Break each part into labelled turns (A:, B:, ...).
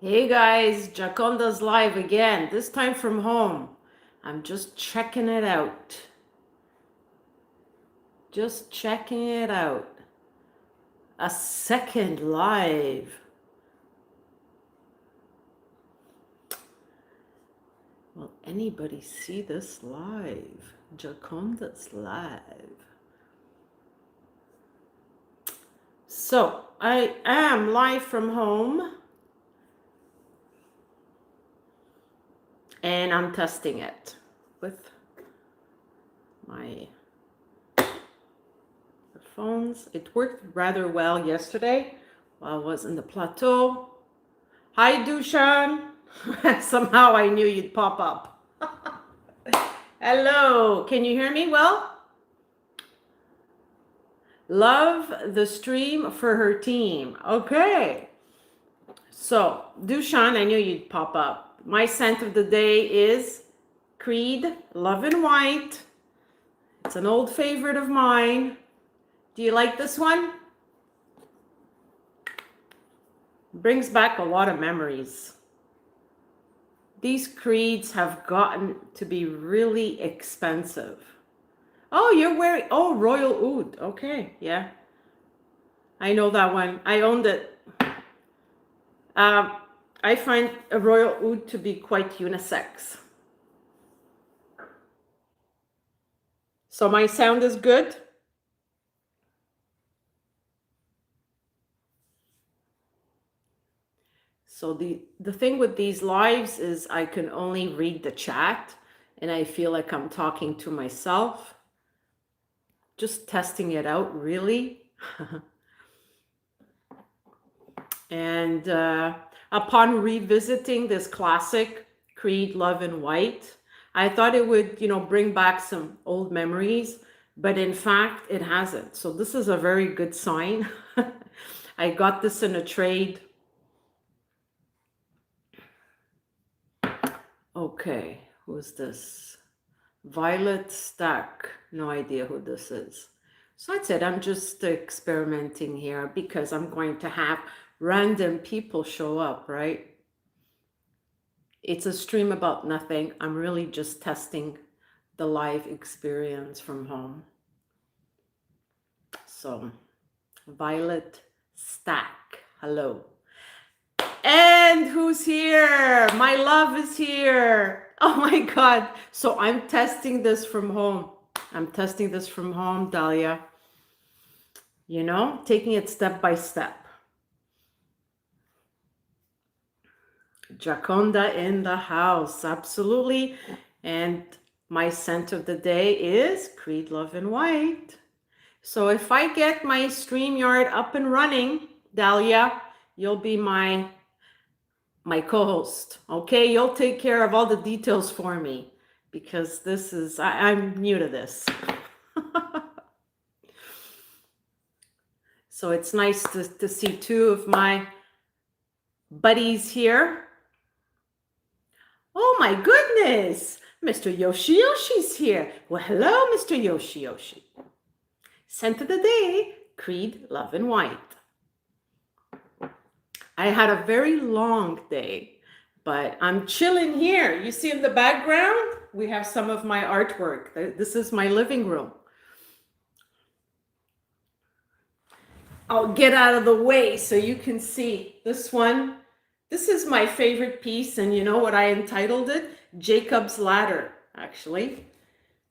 A: Hey guys, Giaconda's live again, this time from home. I'm just checking it out. Just checking it out. A second live. Will anybody see this live? Giaconda's live. So, I am live from home. And I'm testing it with my phones. It worked rather well yesterday while I was in the plateau. Hi, Dushan. Somehow I knew you'd pop up. Hello. Can you hear me well? Love the stream for her team. Okay. So, Dushan, I knew you'd pop up. My scent of the day is Creed Love in White. It's an old favorite of mine. Do you like this one? Brings back a lot of memories. These creeds have gotten to be really expensive. Oh, you're wearing, oh, Royal Oud. Okay, yeah. I know that one. I owned it. I find a Royal Oud to be quite unisex. So my sound is good? So the thing with these lives is I can only read the chat and I feel like I'm talking to myself. Just testing it out, really. And upon revisiting this classic Creed Love in White, I thought it would, bring back some old memories, but in fact, it hasn't. So this is a very good sign. I got this in a trade. Okay, who's this? Violet Stack. No idea who this is. So that's it. I'm just experimenting here because I'm going to have random people show up, right? It's a stream about nothing. I'm really just testing the live experience from home. So, Violet Stack. Hello. And who's here? My love is here. Oh my God. So I'm testing this from home. I'm testing this from home, Dahlia. Taking it step by step. Giaconda in the house. Absolutely. And my scent of the day is Creed Love in White. So if I get my StreamYard up and running, Dahlia, you'll be my co-host. Okay, you'll take care of all the details for me because this is I'm new to this. So it's nice to see two of my buddies here. Oh my goodness, Mr. Yoshiyoshi's here. Well, hello, Mr. Yoshiyoshi. Scent of the day, Creed Love in White. I had a very long day, but I'm chilling here. You see in the background, we have some of my artwork. This is my living room. I'll get out of the way so you can see this one. This is my favorite piece, and you know what I entitled it? Jacob's Ladder, actually.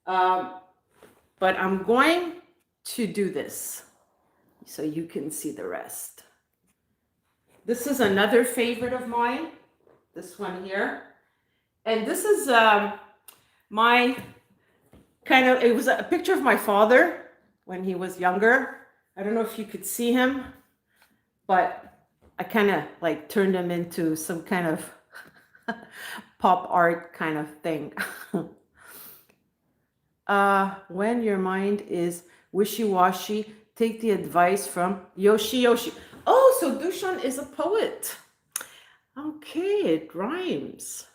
A: But I'm going to do this so you can see the rest. This is another favorite of mine, this one here. And this is my it was a picture of my father when he was younger. I don't know if you could see him, but I kind of like turned him into some kind of pop art kind of thing. When your mind is wishy-washy, take the advice from Yoshi. Oh, so Dushan is a poet. Okay, it rhymes.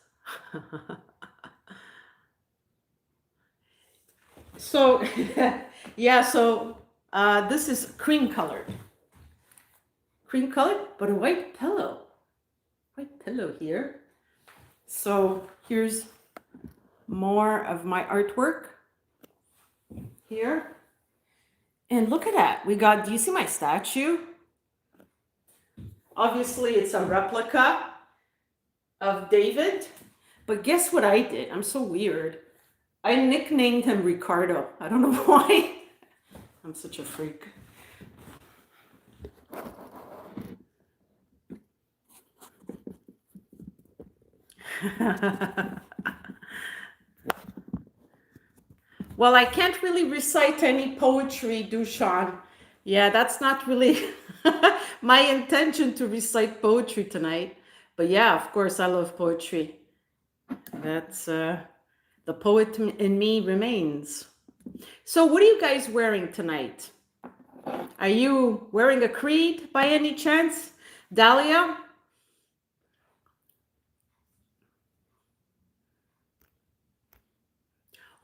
A: So, yeah, so this is cream colored, but a white pillow. pillow here. So here's more of my artwork here. And look at that. We got, do you see my statue? Obviously, it's a replica of David. But guess what I did? I'm so weird. I nicknamed him Ricardo. I don't know why. I'm such a freak. Well, I can't really recite any poetry, Dushan. Yeah, that's not really my intention to recite poetry tonight. But yeah, of course, I love poetry. That's the poet in me remains. So what are you guys wearing tonight? Are you wearing a creed by any chance? Dahlia?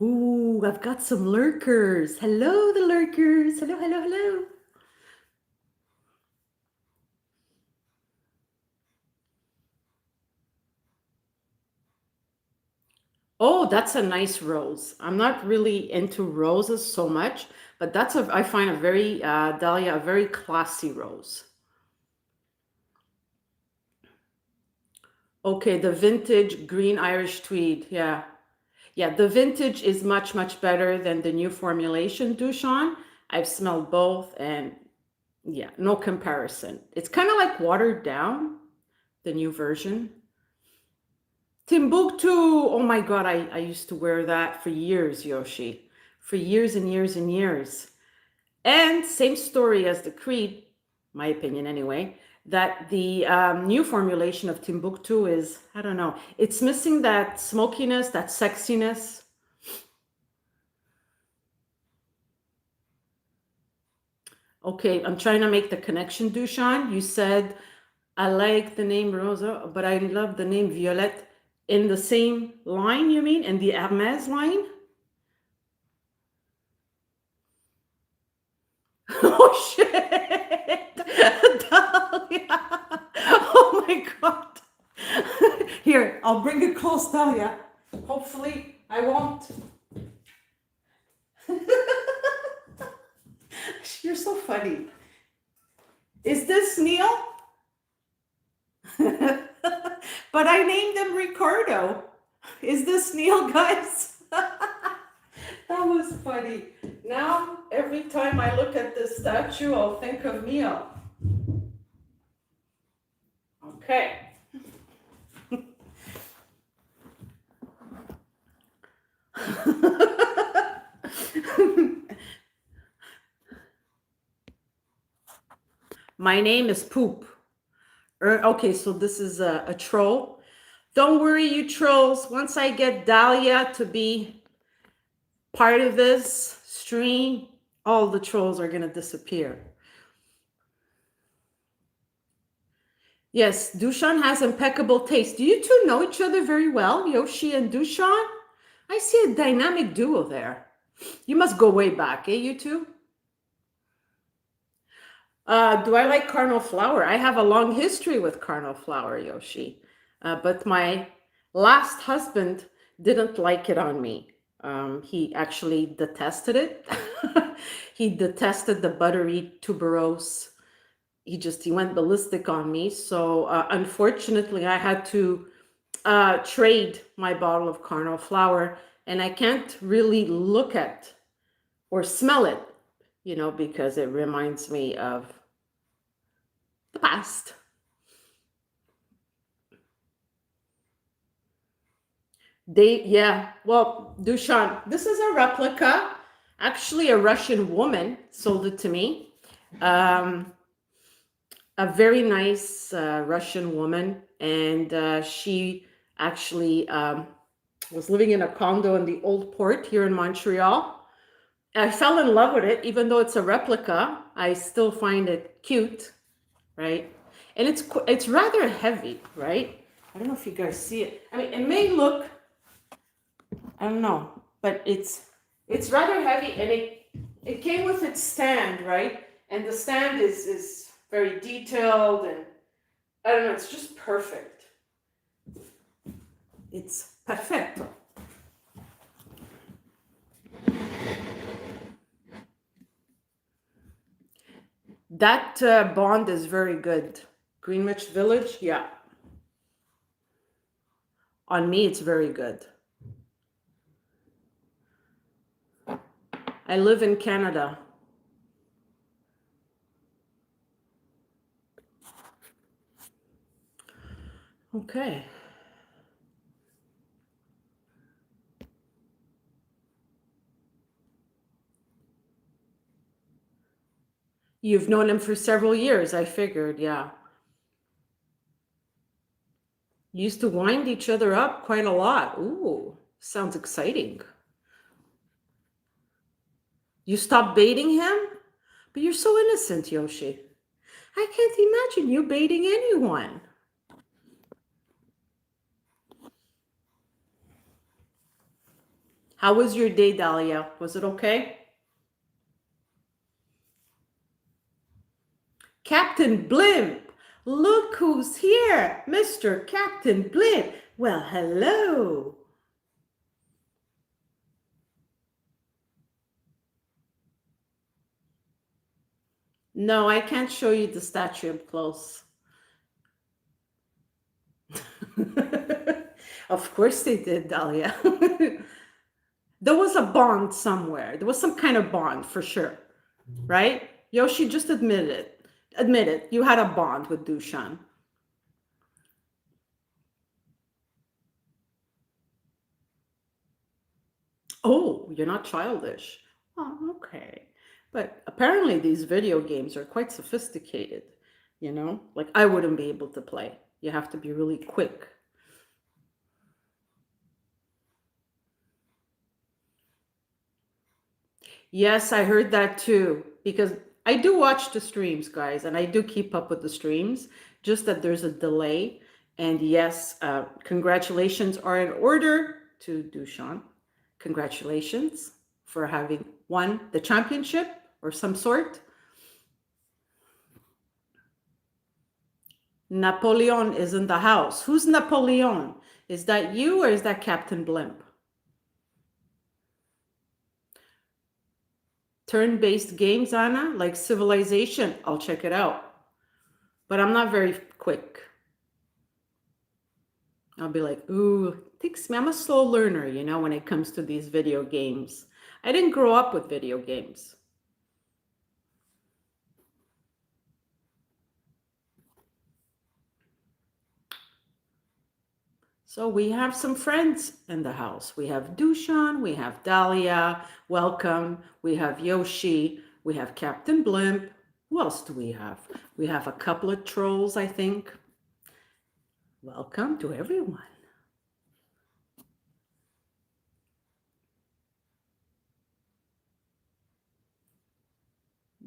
A: Ooh, I've got some lurkers. Hello, the lurkers. Hello, hello, hello. Oh, that's a nice rose. I'm not really into roses so much, but that's a, I find a very, Dahlia, a very classy rose. Okay, the vintage green Irish tweed. Yeah. Yeah, the vintage is much, much better than the new formulation, Dushan. I've smelled both and yeah, no comparison. It's kind of like watered down, the new version. Timbuktu. Oh my God, I used to wear that for years, Yoshi. For years and years and years. And same story as the Creed, my opinion anyway, that the new formulation of Timbuktu is, I don't know, it's missing that smokiness, that sexiness. Okay, I'm trying to make the connection, Dushan. You said, I like the name Rosa, but I love the name Violette. In the same line, you mean? In the Hermes line? Oh, shit! Dahlia! Oh, my God. Here, I'll bring it close, Dahlia. Hopefully, I won't. You're so funny. Is this Neil? But I named him Ricardo. Is this Neil, guys? That was funny. Now, every time I look at this statue, I'll think of Neil. Okay. My name is Poop. Okay, so this is a troll. Don't worry, you trolls. Once I get Dahlia to be part of this stream, all the trolls are going to disappear. Yes, Dushan has impeccable taste. Do you two know each other very well, Yoshi and Dushan? I see a dynamic duo there. You must go way back, eh, you two? Do I like Cardinal Flower? I have a long history with Cardinal Flower, Yoshi. But my last husband didn't like it on me. He actually detested it. He detested the buttery tuberose. He went ballistic on me. So unfortunately, I had to trade my bottle of Cardinal Flower, and I can't really look at or smell it, you know, because it reminds me of the past. Yeah, well, Dushan, this is a replica. Actually, a Russian woman sold it to me. A very nice Russian woman, and she actually was living in a condo in the Old Port here in Montreal. I fell in love with it, even though it's a replica. I still find it cute, right? And it's rather heavy, right? I don't know if you guys see it. I mean, it may look, I don't know, but it's rather heavy, and it came with its stand, right? And the stand is very detailed, and I don't know, it's just perfect. It's perfecto. That bond is very good. Greenwich Village, yeah. On me, it's very good. I live in Canada. Okay. You've known him for several years, I figured, yeah. You used to wind each other up quite a lot. Ooh, sounds exciting. You stopped baiting him? But you're so innocent, Yoshi. I can't imagine you baiting anyone. How was your day, Dahlia? Was it okay? Captain Blimp! Look who's here! Mr. Captain Blimp! Well, hello! No, I can't show you the statue up close. Of course they did, Dahlia. There was a bond somewhere. There was some kind of bond for sure, right? Yoshi, just admit it. Admit it. You had a bond with Dushan. Oh, you're not childish. Oh, okay. But apparently these video games are quite sophisticated, you know? Like I wouldn't be able to play. You have to be really quick. Yes, I heard that too, because I do watch the streams, guys, and I do keep up with the streams, just that there's a delay. And yes, congratulations are in order to Dushan. Congratulations for having won the championship or some sort. Napoleon is in the house. Who's Napoleon? Is that you or is that Captain Blimp? Turn-based games, Anna, like Civilization. I'll check it out. But I'm not very quick. I'll be like, ooh, takes me. I'm a slow learner, you know, when it comes to these video games. I didn't grow up with video games. So we have some friends in the house. We have Dushan, we have Dahlia, welcome. We have Yoshi, we have Captain Blimp. Who else do we have? We have a couple of trolls, I think. Welcome to everyone.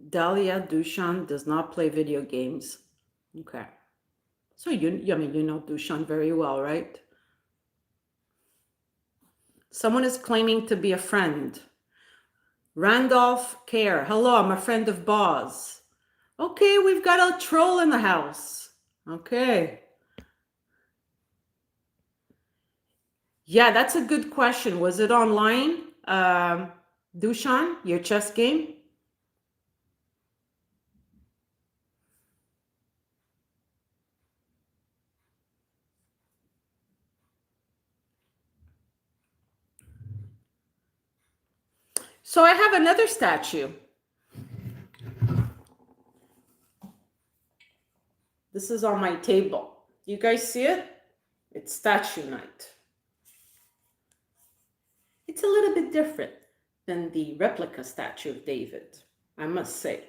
A: Dahlia Dushan does not play video games. Okay. So I mean, you know Dushan very well, right? Someone is claiming to be a friend. Randolph Care. Hello, I'm a friend of Boz. Okay, we've got a troll in the house. Okay. Yeah, that's a good question. Was it online? Dushan, your chess game? So I have another statue. This is on my table. You guys see it? It's statue night. It's a little bit different than the replica statue of David, I must say.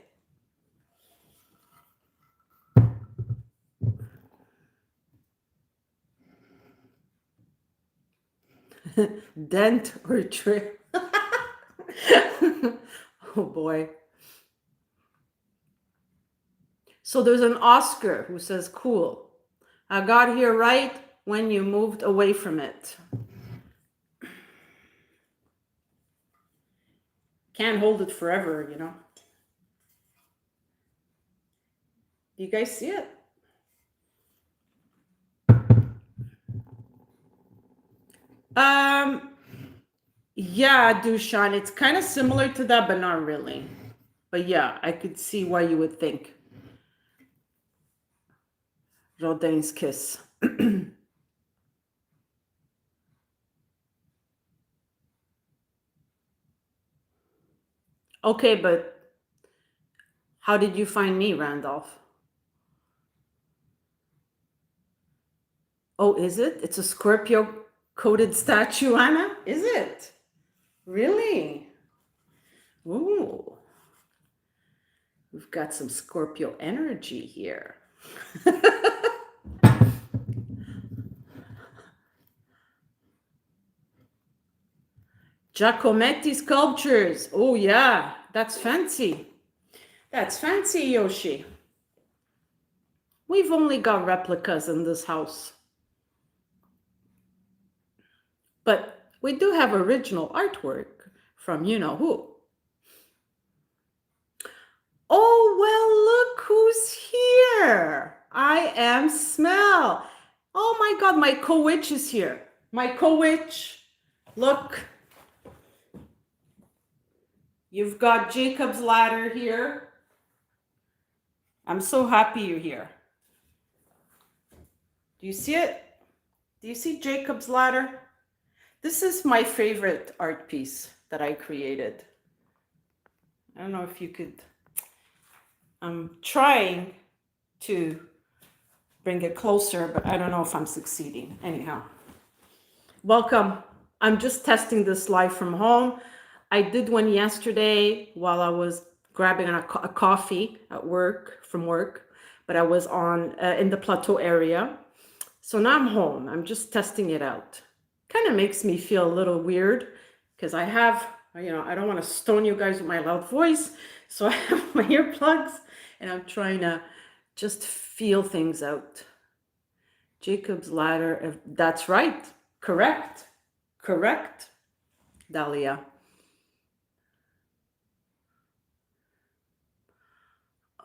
A: Dent or trip? Oh boy. So there's an Oscar who says, cool. I got here right when you moved away from it. Can't hold it forever, you know. Do you guys see it? Yeah, Dushan, it's kind of similar to that, but not really. But yeah, I could see why you would think. Rodin's kiss. Okay, but how did you find me, Randolph? Oh, is it? It's a Scorpio coated statue, Anna? Is it? Really? Ooh, we've got some Scorpio energy here. Giacometti sculptures. Oh, yeah, that's fancy. That's fancy, Yoshi. We've only got replicas in this house. But we do have original artwork from you know who. Oh, well, look who's here. I am Smell. Oh my God, my co-witch is here. My co-witch. Look. You've got Jacob's ladder here. I'm so happy you're here. Do you see it? Do you see Jacob's ladder? This is my favorite art piece that I created. I don't know if you could. I'm trying to bring it closer, but I don't know if I'm succeeding. Anyhow, welcome. I'm just testing this live from home. I did one yesterday while I was grabbing a coffee at work, from work, but I was on in the plateau area. So now I'm home. I'm just testing it out. Kind of makes me feel a little weird because I have, I don't want to stone you guys with my loud voice. So I have my earplugs and I'm trying to just feel things out. Jacob's ladder, that's right. Correct. Dahlia.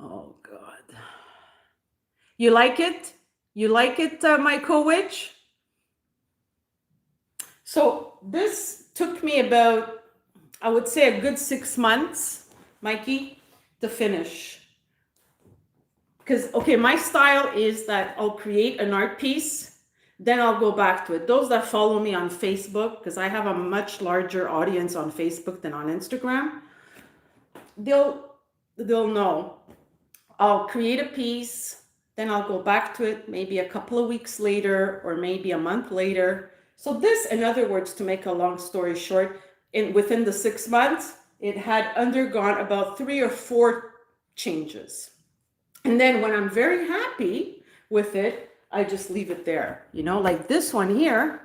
A: Oh, God. You like it? You like it, my co-witch? So this took me about, I would say, a good 6 months, Mikey, to finish. Because, okay, my style is that I'll create an art piece, then I'll go back to it. Those that follow me on Facebook, because I have a much larger audience on Facebook than on Instagram, they'll know. I'll create a piece, then I'll go back to it maybe a couple of weeks later or maybe a month later. So this, in other words, to make a long story short, within the 6 months, it had undergone about 3 or 4 changes. And then when I'm very happy with it, I just leave it there. Like this one here.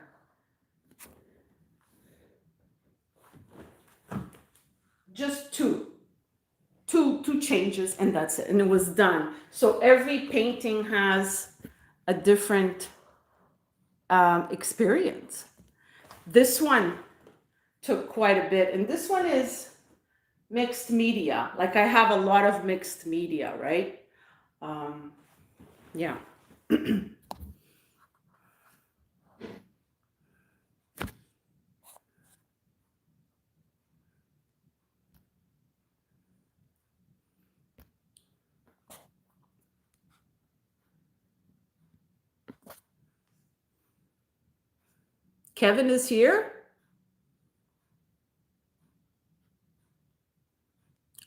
A: Just two changes and that's it. And it was done. So every painting has a different experience. This one took quite a bit. And this one is mixed media. Like I have a lot of mixed media, right? Yeah. Kevin is here.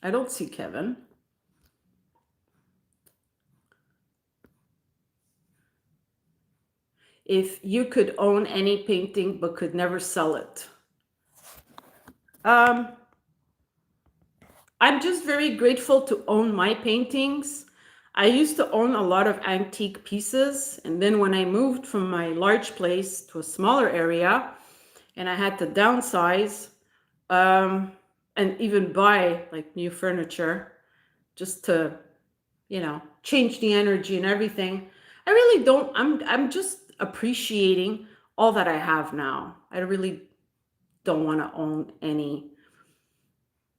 A: I don't see Kevin. If you could own any painting but could never sell it. I'm just very grateful to own my paintings. I used to own a lot of antique pieces. And then when I moved from my large place to a smaller area and I had to downsize and even buy like new furniture just to, change the energy and everything. I really don't, I'm just appreciating all that I have now. I really don't want to own any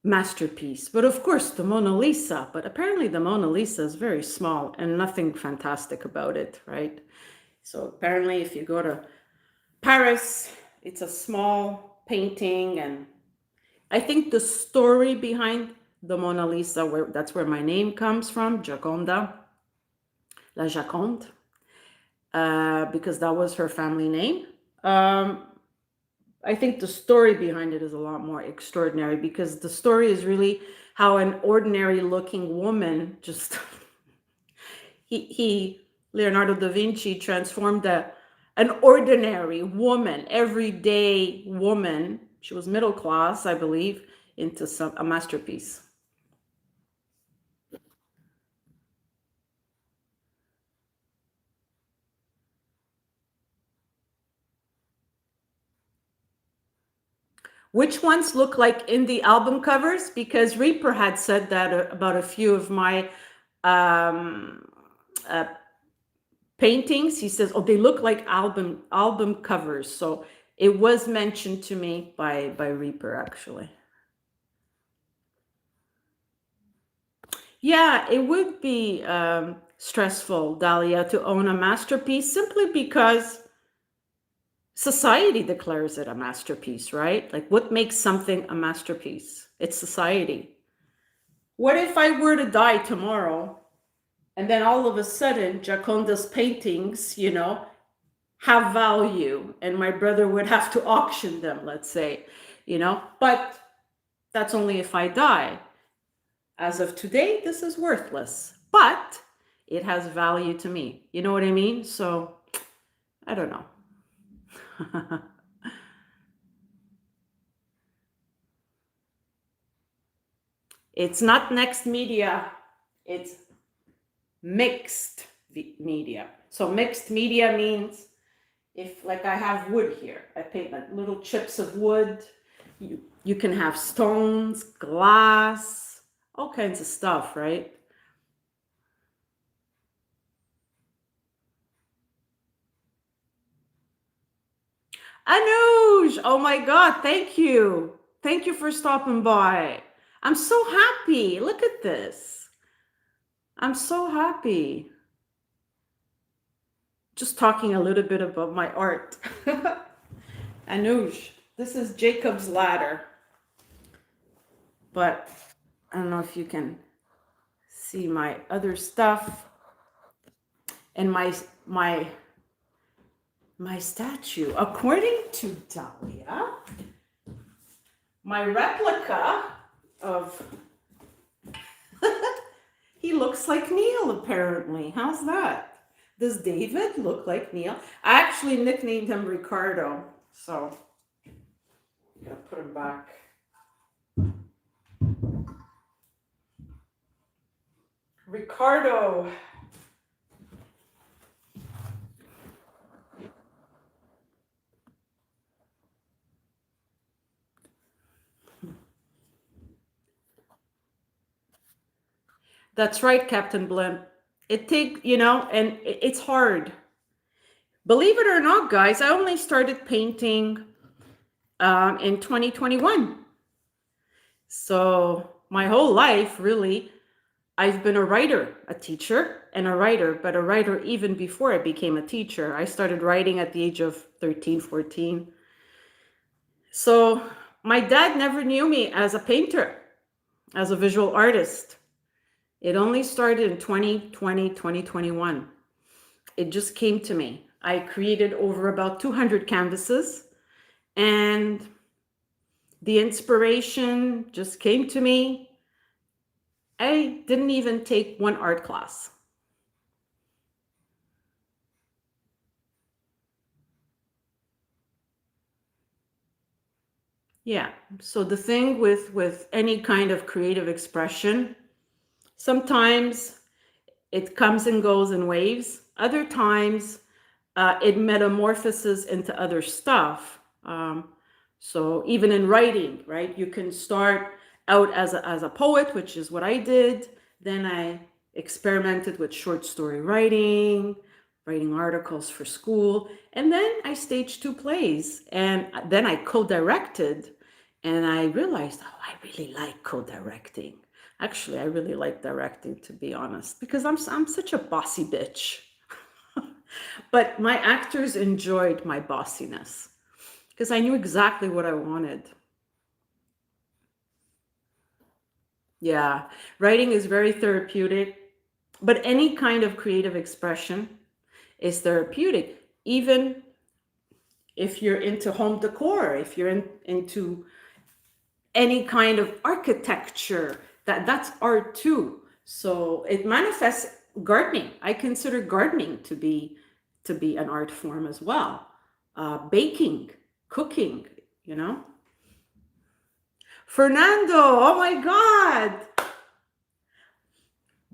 A: masterpiece. But of course, the Mona Lisa. But apparently the Mona Lisa is very small and nothing fantastic about it, right? So apparently if you go to Paris, It's a small painting, and I think the story behind the Mona Lisa, that's where my name comes from, Giaconda, La Giaconda, because that was her family name. I think the story behind it is a lot more extraordinary, because the story is really how an ordinary looking woman just Leonardo da Vinci transformed an ordinary woman, everyday woman, she was middle class, I believe, into a masterpiece. Which ones look like in the album covers? Because Reaper had said that about a few of my um, uh, paintings. He says, "Oh, they look like album covers." So it was mentioned to me by Reaper, actually. Yeah, it would be stressful, Dahlia, to own a masterpiece, simply because society declares it a masterpiece, right? Like, what makes something a masterpiece? It's society. What if I were to die tomorrow, and then all of a sudden Giaconda's paintings, have value, and my brother would have to auction them, let's say, but that's only if I die. As of today, this is worthless, but it has value to me. You know what I mean? So I don't know. It's not next media, it's mixed media. So mixed media means, if like I have wood here, I paint like little chips of wood. You can have stones, glass, all kinds of stuff, right? Anuj, oh my God, thank you. Thank you for stopping by. I'm so happy. Look at this. I'm so happy. Just talking a little bit about my art. Anuj, this is Jacob's ladder. But I don't know if you can see my other stuff. And my statue. According to Dahlia, my replica of he looks like Neil, apparently. How's that? Does David look like Neil? I actually nicknamed him Ricardo, so I'm gonna put him back. Ricardo. That's right, Captain Blimp. And it's hard. Believe it or not, guys, I only started painting in 2021. So my whole life, really, I've been a writer, a teacher, and a writer, but a writer even before I became a teacher. I started writing at the age of 13, 14. So my dad never knew me as a painter, as a visual artist. It only started in 2020, 2021. It just came to me. I created over about 200 canvases, and the inspiration just came to me. I didn't even take one art class. Yeah. So the thing with any kind of creative expression, sometimes it comes and goes in waves. Other times it metamorphoses into other stuff. So even in writing, right? You can start out as a poet, which is what I did. Then I experimented with short story writing articles for school. And then I staged 2 plays. And then I co-directed. And I realized, oh, I really like co-directing. Actually, I really like directing, to be honest, because I'm such a bossy bitch. But my actors enjoyed my bossiness. because I knew exactly what I wanted. Yeah, writing is very therapeutic, but any kind of creative expression is therapeutic. Even if you're into home decor, if you're into any kind of architecture, that's art too. So it manifests. Gardening, I consider gardening to be an art form as well. Baking, cooking, you know. Fernando, oh my God.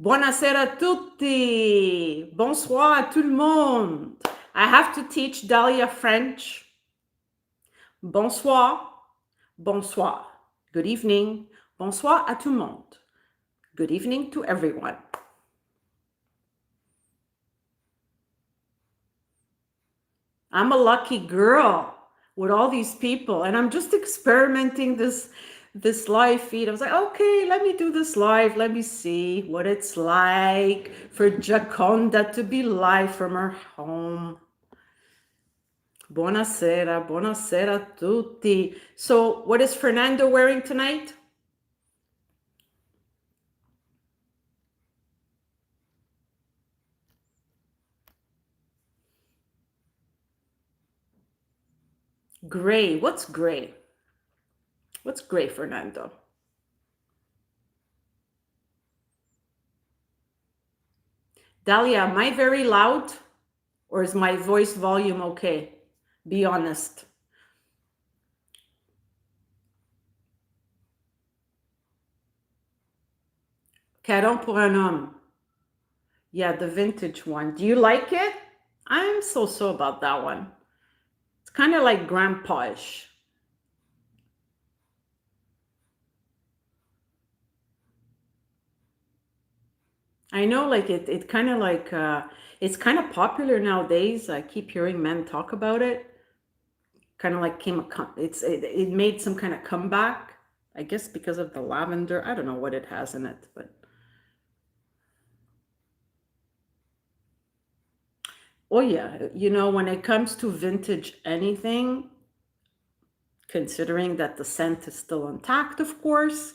A: Buonasera a tutti. Bonsoir à tout le monde. I have to teach Dahlia French. Bonsoir. Bonsoir. Good evening. Bonsoir à tout le monde. Good evening to everyone. I'm a lucky girl with all these people, and I'm just experimenting this live feed. I was like, okay, let me do this live. Let me see what it's like for Giaconda to be live from her home. Buonasera, buonasera a tutti. So, what is Fernando wearing tonight? Gray. What's gray? What's gray, Fernando? Dahlia, am I very loud? Or is my voice volume okay? Be honest. Caron pour un homme. Yeah, the vintage one. Do you like it? I'm so about that one. It's kind of like grandpa-ish. I know, like it kind of like it's kind of popular nowadays. I keep hearing men talk about it. Kind of like it made some kind of comeback. I guess because of the lavender. I don't know what it has in it, but oh yeah, you know, when it comes to vintage anything, considering that the scent is still intact, of course,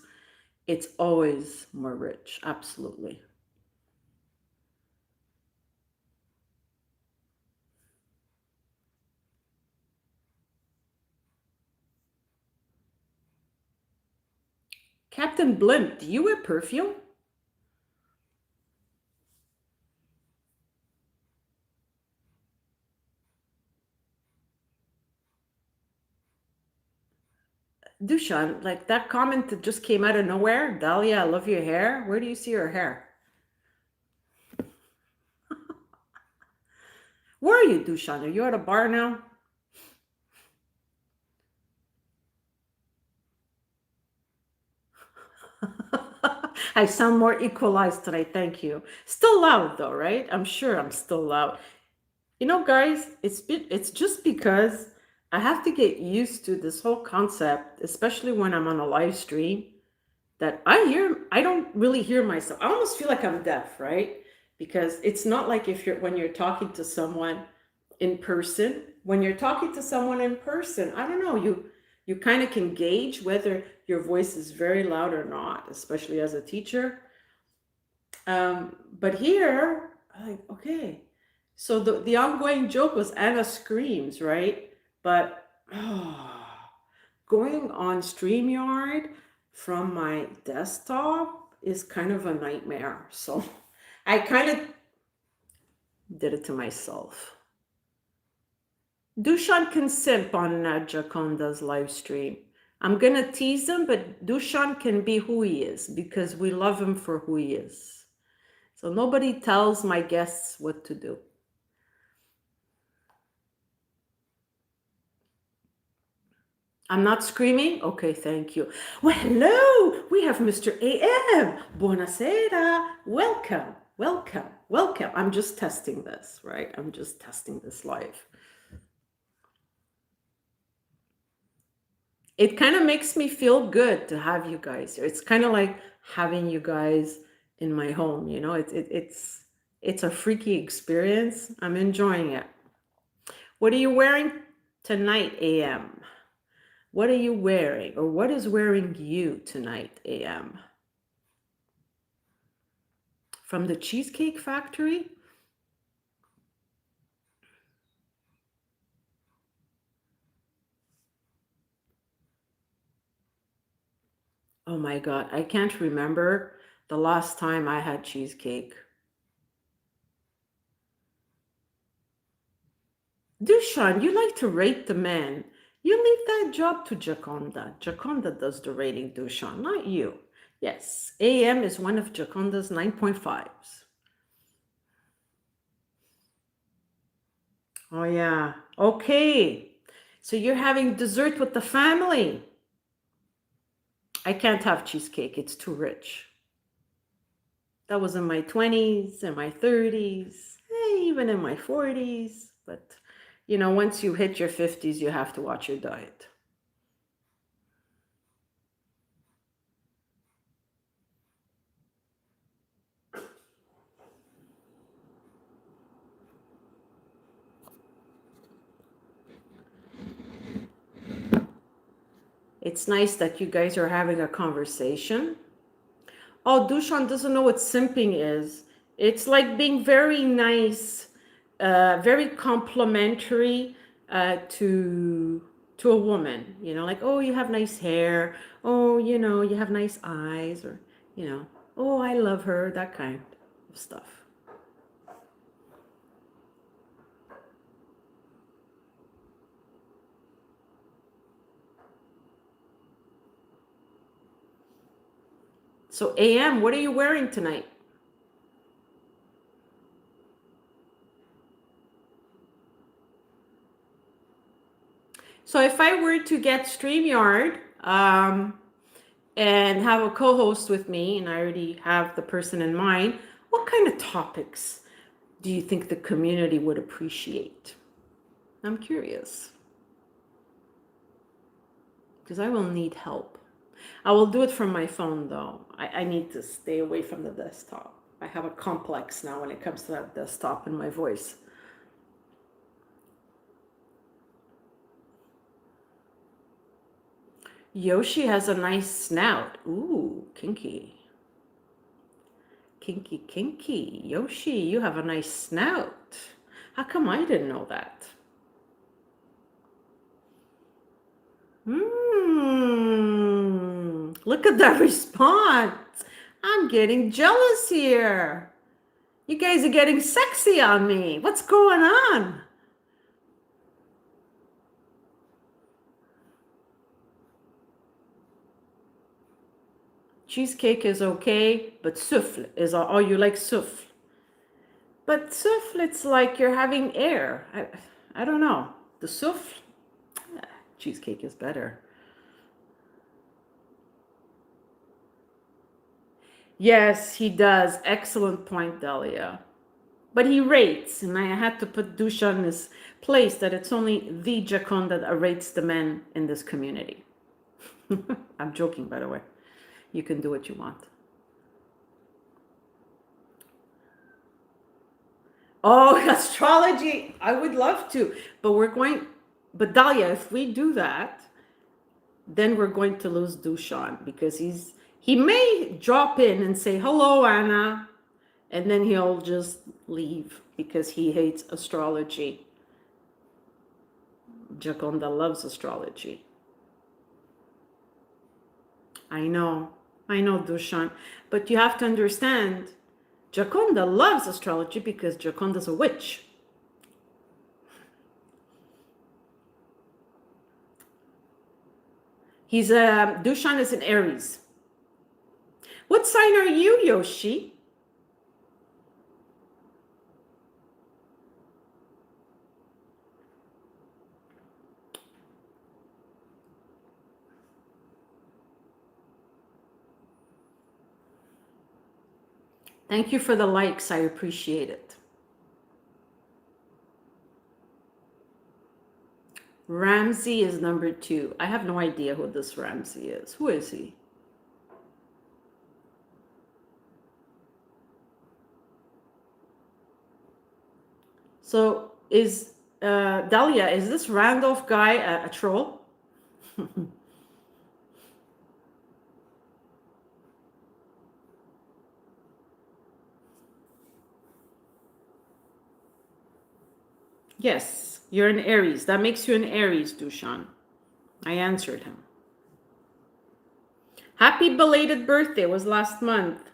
A: it's always more rich. Absolutely. Captain Blimp, do you wear perfume? Dushan, like that comment that just came out of nowhere. Dahlia, I love your hair. Where do you see your hair? Where are you, Dushan? Are you at a bar now? I sound more equalized tonight. Thank you. Still loud though, right? I'm sure I'm still loud. You know, guys, it's just because I have to get used to this whole concept, especially when I'm on a live stream, that I don't really hear myself. I almost feel like I'm deaf, right? Because it's not like if you're when you're talking to someone in person. When you're talking to someone in person, I don't know, you kind of can gauge whether your voice is very loud or not, especially as a teacher. But here, I'm like, okay. So the ongoing joke was Anna screams, right? But going on StreamYard from my desktop is kind of a nightmare. So I kind of did it to myself. Dushan can simp on Giaconda's live stream. I'm gonna tease him, but Dushan can be who he is because we love him for who he is. So nobody tells my guests what to do. I'm not screaming? Okay, thank you. Well, hello, we have Mr. AM. Buonasera. Welcome, welcome, welcome. I'm just testing this, right? I'm just testing this live. It kind of makes me feel good to have you guys here. It's kind of like having you guys in my home, you know? It's a freaky experience. I'm enjoying it. What are you wearing? Tonight, AM. What are you wearing, or what is wearing you tonight, AM? From the Cheesecake Factory? Oh my God, I can't remember the last time I had cheesecake. Dushan, you like to rate the men. You leave that job to Giaconda. Giaconda does the rating, Dushan, not you. Yes, AM is one of Giaconda's 9.5s. Oh, yeah. Okay. So you're having dessert with the family. I can't have cheesecake. It's too rich. That was in my 20s, in my 30s, even in my 40s. But, once you hit your 50s, you have to watch your diet. It's nice that you guys are having a conversation. Oh, Dushan doesn't know what simping is. It's like being very nice, very complimentary to a woman. Like, oh, you have nice hair. Oh, you have nice eyes, or oh, I love her. That kind of stuff. So, AM, what are you wearing tonight? So if I were to get StreamYard and have a co-host with me, and I already have the person in mind, what kind of topics do you think the community would appreciate? I'm curious, because I will need help. I will do it from my phone, though. I need to stay away from the desktop. I have a complex now when it comes to that desktop and my voice. Yoshi has a nice snout. Ooh, kinky. Kinky, kinky. Yoshi, you have a nice snout. How come I didn't know that? Look at that response. I'm getting jealous here. You guys are getting sexy on me. What's going on? Cheesecake is okay, but souffle is all. Oh, you like souffle. But souffle, it's like you're having air. I don't know. The souffle, cheesecake is better. Yes, he does. Excellent point, Dahlia. But he rates, and I had to put Dusha in his place that it's only the Giaconda that rates the men in this community. I'm joking, by the way. You can do what you want. Oh, astrology. I would love to. But Dahlia, if we do that, then we're going to lose Dushan, because he may drop in and say, hello, Anna, and then he'll just leave because he hates astrology. Giaconda loves astrology. I know, Dushan. But you have to understand, Giaconda loves astrology because Giaconda's a witch. Dushan is an Aries. What sign are you, Yoshi? Thank you for the likes. I appreciate it. Ramsey is number 2. I have no idea who this Ramsey is. Who is he? So is Dahlia, is this Randolph guy a troll? Yes, you're an Aries. That makes you an Aries, Dushan. I answered him. Happy belated birthday was last month.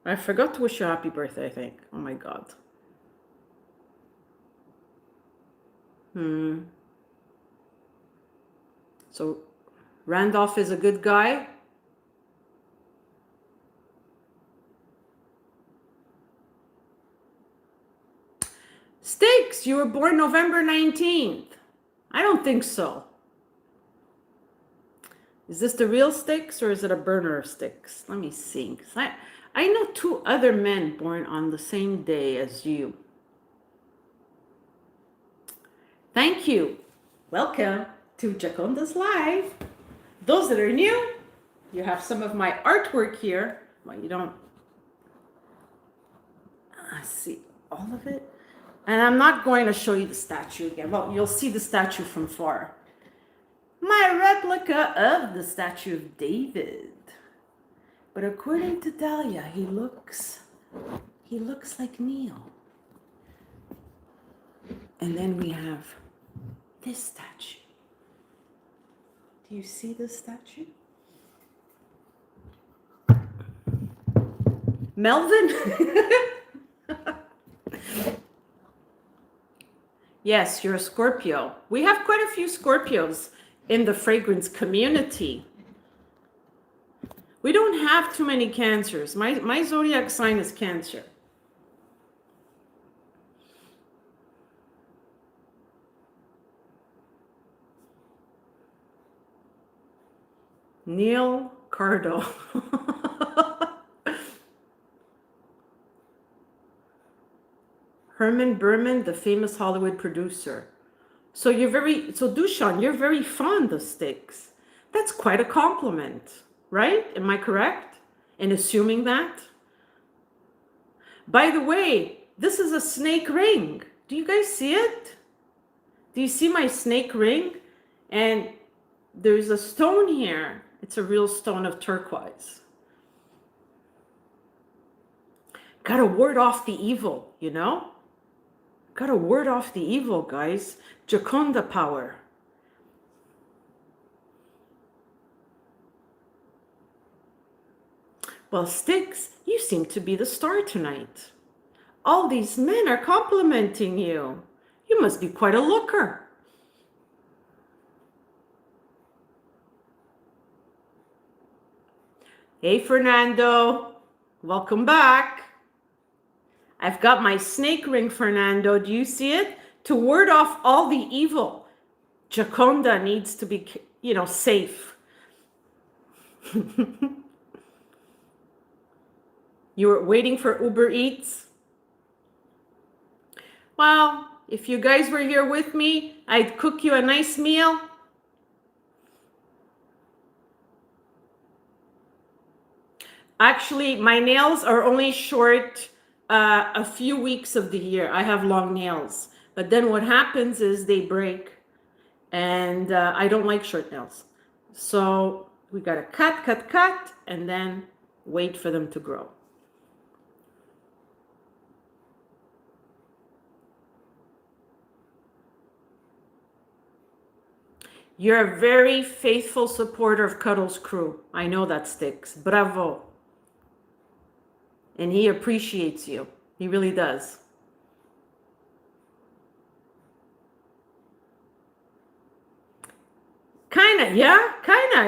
A: I forgot to wish you a happy birthday, I think. Oh my God. So Randolph is a good guy? Sticks, you were born November 19th. I don't think so. Is this the real Sticks or is it a burner of Sticks? Let me see. I know 2 other men born on the same day as you. Thank you. Welcome to Giaconda's Live. Those that are new, you have some of my artwork here. Well, you don't see all of it. And I'm not going to show you the statue again. Well, you'll see the statue from far. My replica of the statue of David. But according to Dahlia, he looks like Neil. And then we have this statue. Do you see this statue? Melvin? Yes, you're a Scorpio. We have quite a few Scorpios in the fragrance community. We don't have too many Cancers. My zodiac sign is Cancer. Neil Cardo. Herman Berman, the famous Hollywood producer. So Dushan, you're very fond of Sticks. That's quite a compliment, right? Am I correct in assuming that? By the way, this is a snake ring. Do you guys see it? Do you see my snake ring? And there's a stone here. It's a real stone of turquoise. Gotta ward off the evil, you know? Gotta ward off the evil, guys. Giaconda power. Well, Sticks, you seem to be the star tonight. All these men are complimenting you. You must be quite a looker. Hey, Fernando. Welcome back. I've got my snake ring, Fernando. Do you see it? To ward off all the evil, Giaconda needs to be, safe. You were waiting for Uber Eats? Well, if you guys were here with me, I'd cook you a nice meal. Actually, my nails are only short a few weeks of the year. I have long nails. But then what happens is they break. And I don't like short nails. So we got to cut, and then wait for them to grow. You're a very faithful supporter of Cuddles Crew. I know that, Sticks. Bravo. And he appreciates you. He really does. Kinda,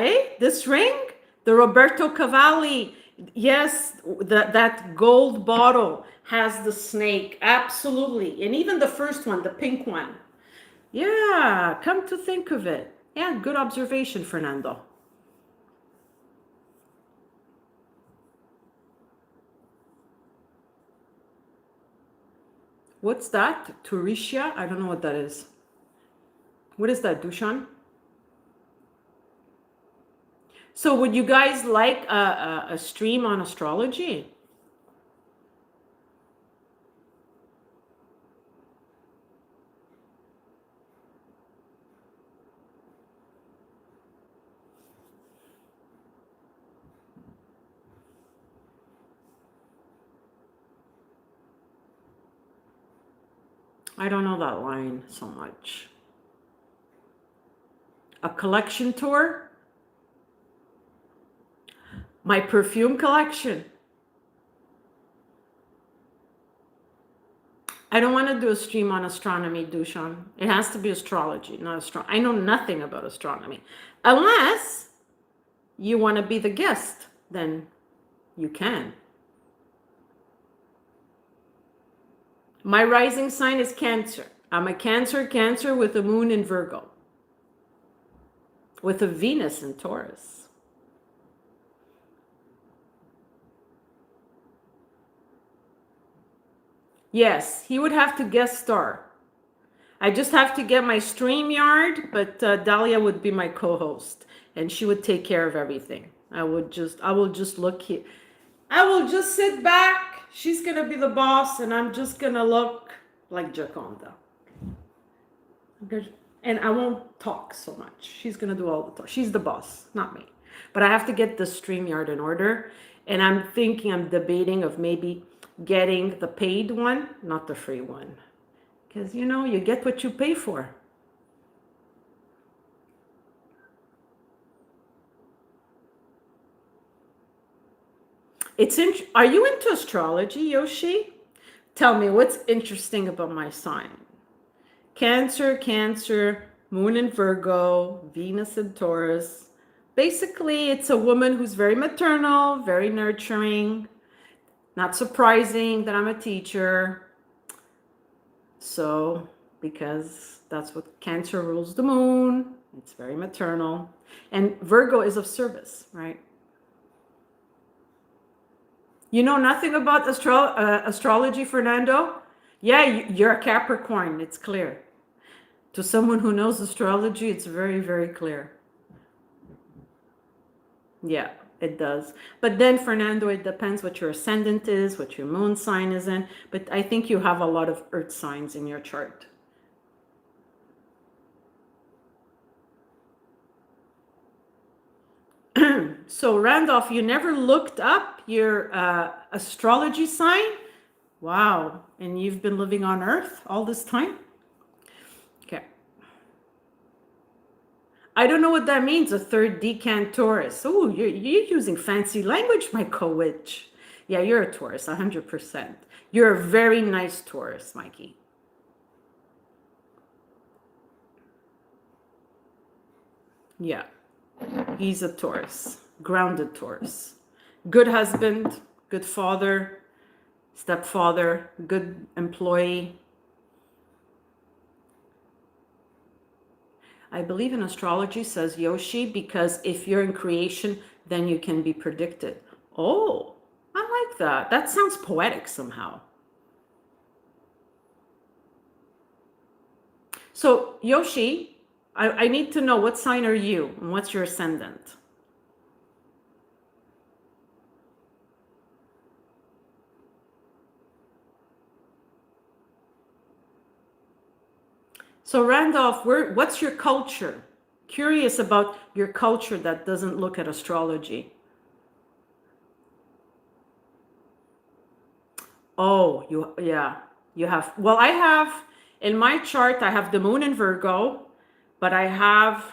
A: eh? This ring, the Roberto Cavalli, yes, that gold bottle has the snake, absolutely. And even the first one, the pink one. Yeah, come to think of it. Yeah, good observation, Fernando. What's that? Turisha? I don't know what that is. What is that, Dushan? So would you guys like a stream on astrology? I don't know that line so much. A collection tour? My perfume collection. I don't want to do a stream on astronomy, Dushan. It has to be astrology, not astronomy. I know nothing about astronomy. Unless you want to be the guest, then you can. My rising sign is Cancer. I'm a Cancer with a moon in Virgo, with a Venus in Taurus. Yes, he would have to guest star. I just have to get my StreamYard, but Dahlia would be my co-host, and she would take care of everything. I will just look here. I will just sit back. She's gonna be the boss, and I'm just gonna look like Giaconda. And I won't talk so much. She's gonna do all the talk. She's the boss, not me. But I have to get the StreamYard in order, and I'm debating of maybe getting the paid one, not the free one. Because, you get what you pay for. Are you into astrology, Yoshi? Tell me, what's interesting about my sign? Cancer, moon in Virgo, Venus in Taurus. Basically, it's a woman who's very maternal, very nurturing. Not surprising that I'm a teacher. So, because that's what Cancer rules the moon, it's very maternal. And Virgo is of service, right? You know nothing about astrology, Fernando? Yeah, you're a Capricorn, it's clear. To someone who knows astrology, it's very, very clear. Yeah, it does. But then, Fernando, it depends what your ascendant is, what your moon sign is in. But I think you have a lot of earth signs in your chart. So, Randolph, you never looked up your astrology sign? Wow. And you've been living on Earth all this time? Okay. I don't know what that means, a third decan Taurus. Oh, you're using fancy language, my co-witch. Yeah, you're a Taurus, 100%. You're a very nice Taurus, Mikey. Yeah, he's a Taurus, grounded Taurus. Good husband, good father, stepfather, good employee. I believe in astrology, says Yoshi, because if you're in creation, then you can be predicted. Oh, I like that. That sounds poetic somehow. So, Yoshi, I need to know, what sign are you and what's your ascendant? So, Randolph, what's your culture? Curious about your culture that doesn't look at astrology. Oh, you have, well, I have, in my chart, I have the moon in Virgo, but I have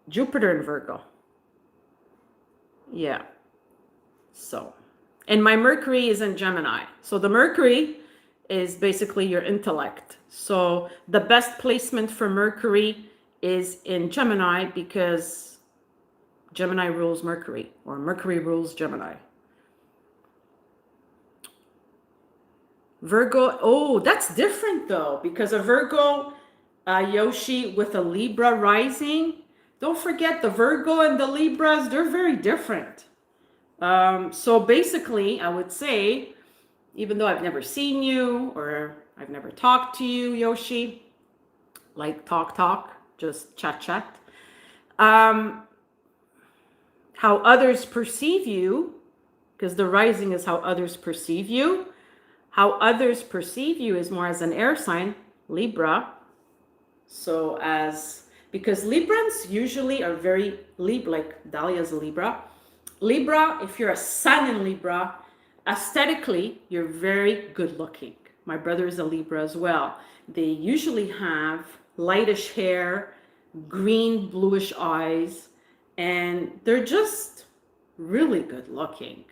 A: Jupiter in Virgo. Yeah. So, and my Mercury is in Gemini. So the Mercury is basically your intellect. So the best placement for Mercury is in Gemini because Gemini rules Mercury, or Mercury rules Gemini. Virgo, oh, that's different though, because a Virgo, Yoshi, with a Libra rising, don't forget the Virgo and the Libras, they're very different. So basically, I would say, even though I've never seen you or I've never talked to you, Yoshi, like talk, just chat, how others perceive you, because the rising is how others perceive you. How others perceive you is more as an air sign, Libra. So because Librans usually are very like Dahlia's a Libra. Libra, if you're a sun in Libra, aesthetically, you're very good looking. My brother is a Libra as well. They usually have lightish hair, green, bluish eyes, and they're just really good looking.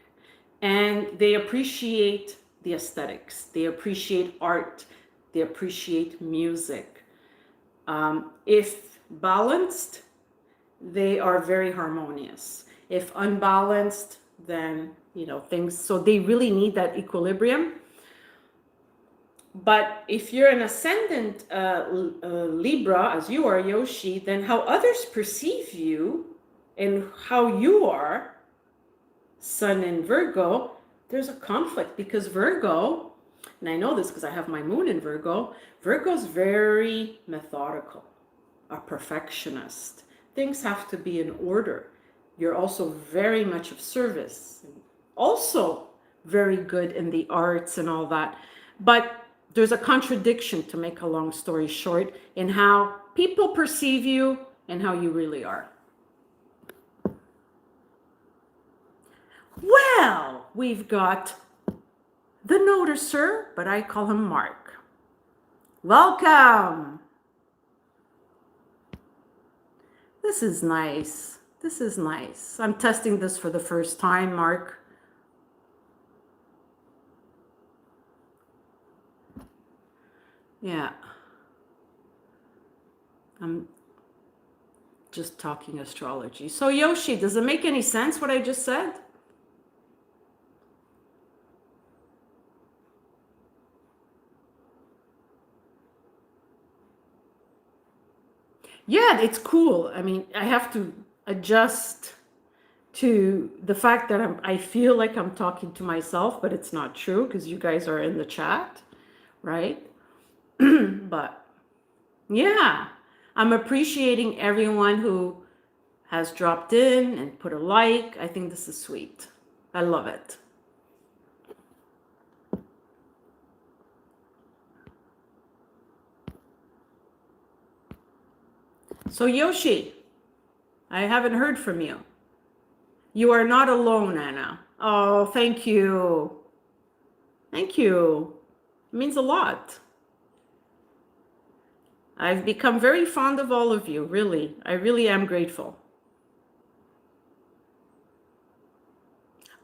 A: And they appreciate the aesthetics, they appreciate art, they appreciate music. If balanced, they are very harmonious. If unbalanced, then things, so they really need that equilibrium. But if you're an ascendant Libra, as you are, Yoshi, then how others perceive you and how you are, Sun in Virgo, there's a conflict, because Virgo, and I know this because I have my moon in Virgo, Virgo's very methodical, a perfectionist. Things have to be in order. You're also very much of service, also very good in the arts and all that. But there's a contradiction, to make a long story short, in how people perceive you and how you really are. Well, we've got the noticer, but I call him Mark. Welcome. This is nice. This is nice. I'm testing this for the first time, Mark. Yeah. I'm just talking astrology. So Yoshi, does it make any sense what I just said? Yeah, it's cool. I mean, I have to adjust to the fact that I feel like I'm talking to myself, but it's not true because you guys are in the chat, right? But yeah, I'm appreciating everyone who has dropped in and put a like. I think this is sweet. I love it. So Yoshi, I haven't heard from you. You are not alone, Anna. Oh, thank you. Thank you. It means a lot. I've become very fond of all of you, really. I really am grateful.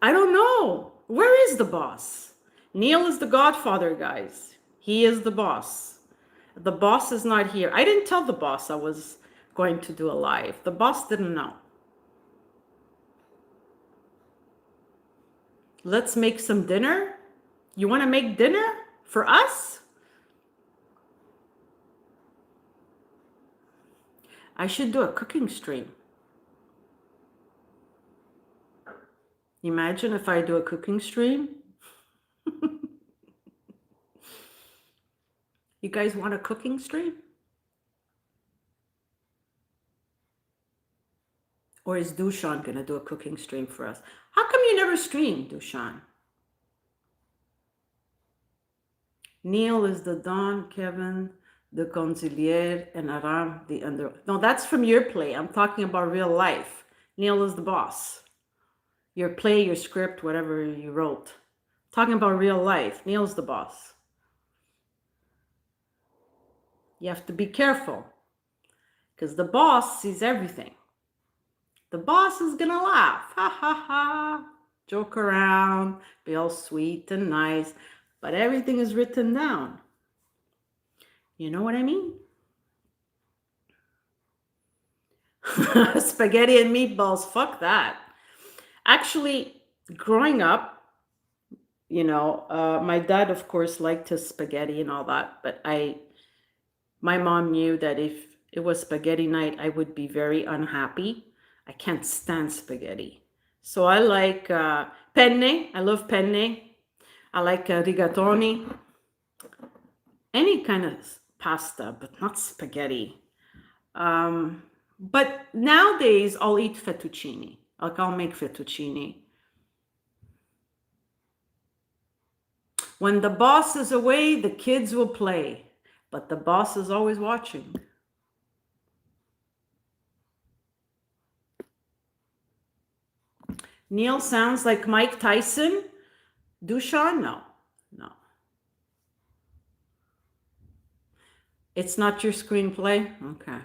A: I don't know. Where is the boss? Neil is the godfather, guys. He is the boss. The boss is not here. I didn't tell the boss I was going to do a live. The boss didn't know. Let's make some dinner. You want to make dinner for us? I should do a cooking stream. Imagine if I do a cooking stream. You guys want a cooking stream? Or is Dushan going to do a cooking stream for us? How come you never stream, Dushan? Neil is the Don, Kevin, the Consigliere, and Aram, the under. No, that's from your play. I'm talking about real life. Neil is the boss. Your play, your script, whatever you wrote. Talking about real life. Neil's the boss. You have to be careful, because the boss sees everything. The boss is gonna laugh, ha ha ha, joke around, be all sweet and nice, but everything is written down. You know what I mean? Spaghetti and meatballs, fuck that. Actually, growing up, my dad, of course, liked his spaghetti and all that, but my mom knew that if it was spaghetti night, I would be very unhappy. I can't stand spaghetti. So I like penne. I love penne. I like rigatoni. Any kind of pasta, but not spaghetti. But nowadays, I'll eat fettuccine. Like, I'll make fettuccine. When the boss is away, the kids will play. But the boss is always watching. Neil sounds like Mike Tyson. Dushan? No. It's not your screenplay? Okay.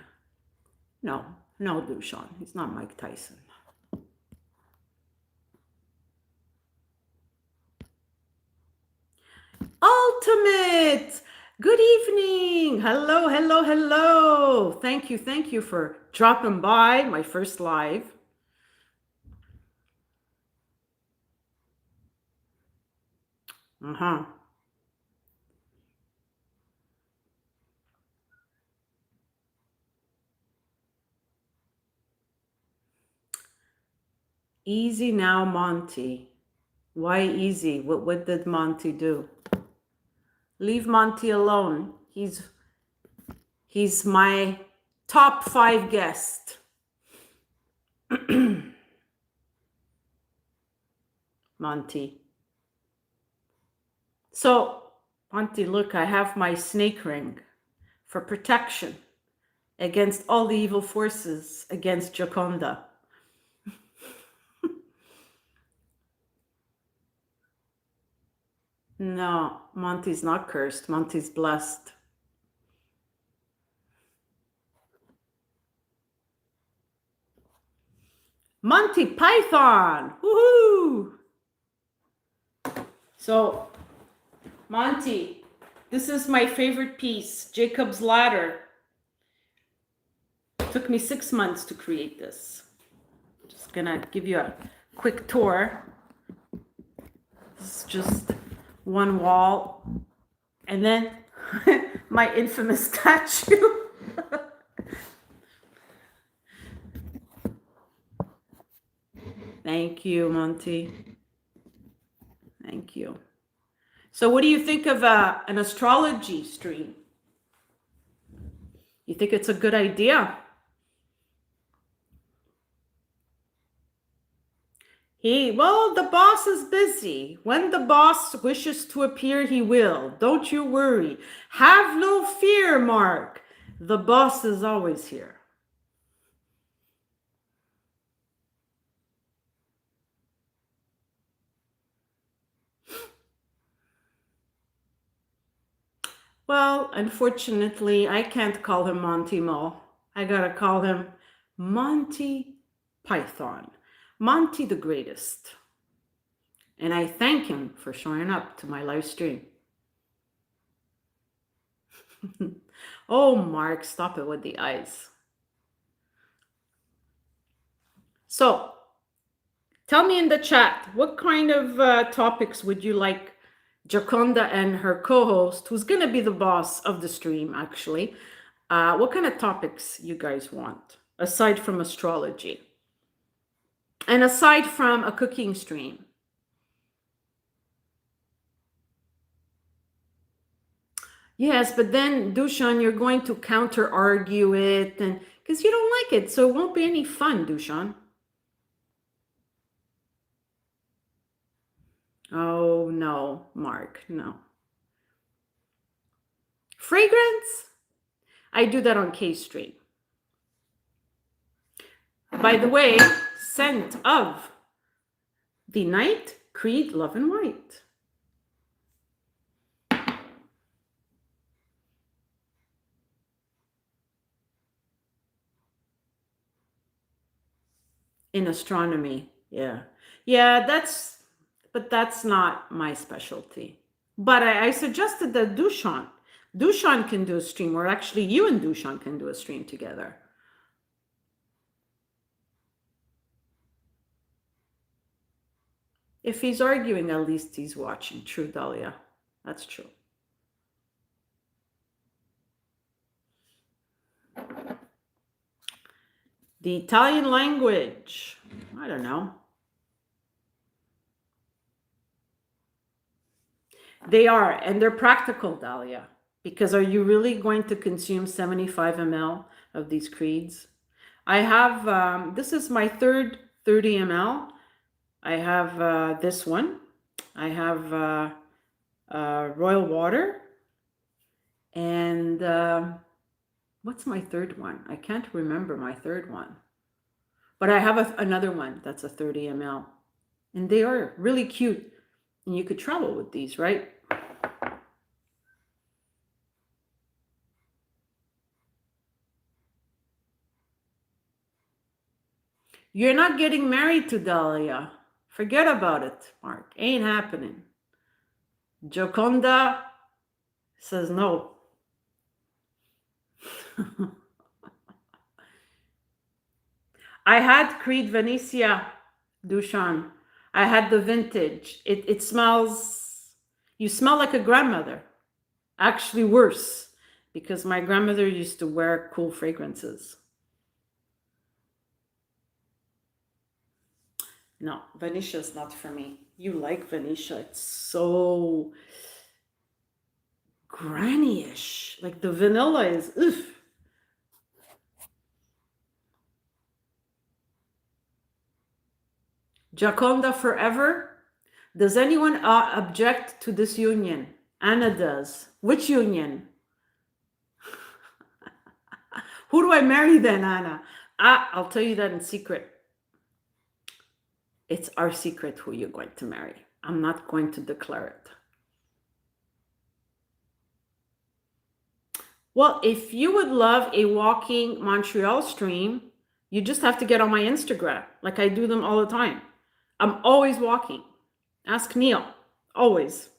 A: No, no, Dushan. He's not Mike Tyson. Ultimate! Good evening! Hello, hello, hello! Thank you for dropping by my first live. Uh-huh. Easy now, Monty. Why easy? What did Monty do? Leave Monty alone. He's my top 5 guest. Monty. So, Monty, look, I have my snake ring for protection against all the evil forces against Giaconda. No, Monty's not cursed. Monty's blessed. Monty Python! Woohoo! So, Monty, this is my favorite piece, Jacob's Ladder. It took me 6 months to create this. Just gonna give you a quick tour. It's just one wall, and then my infamous statue. Thank you, Monty. Thank you. So what do you think of an astrology stream? You think it's a good idea? Well, the boss is busy. When the boss wishes to appear, he will. Don't you worry. Have no fear, Mark. The boss is always here. Well, unfortunately, I can't call him Monty Mo. I gotta call him Monty Python. Monty the greatest. And I thank him for showing up to my live stream. Oh, Mark, stop it with the eyes. So, tell me in the chat, what kind of topics would you like Giaconda and her co-host, who's going to be the boss of the stream, actually, what kind of topics you guys want, aside from astrology? And aside from a cooking stream? Yes, but then, Dushan, you're going to counter-argue it, and because you don't like it, so it won't be any fun, Dushan. Oh, no, Mark, no. Fragrance? I do that on K-Street. By the way, scent of the night, Creed, Love and White. In astronomy, yeah. Yeah, but that's not my specialty. But I suggested that Dushan can do a stream, or actually you and Dushan can do a stream together. If he's arguing, at least he's watching. True, Dahlia. That's true. The Italian language. I don't know. They are, and they're practical, Dahlia. Because are you really going to consume 75 ml of these creeds? I have, this is my third 30 ml. I have this one. I have royal water. And what's my third one? I can't remember my third one. But I have another one that's a 30 ml. And they are really cute. And you could travel with these, right? You're not getting married to Dahlia. Forget about it, Mark. Ain't happening. Giaconda says no. I had Creed Venetia, Dushan. I had the vintage. It smells, you smell like a grandmother. Actually, worse, because my grandmother used to wear cool fragrances. No, Venetia is not for me. You like Venetia. It's so granny-ish. Like the vanilla is, oof. Giaconda forever. Does anyone object to this union? Anna does. Which union? Who do I marry then, Anna? I'll tell you that in secret. It's our secret who you're going to marry. I'm not going to declare it. Well, if you would love a walking Montreal stream, you just have to get on my Instagram. Like I do them all the time. I'm always walking. Ask Neil. Always.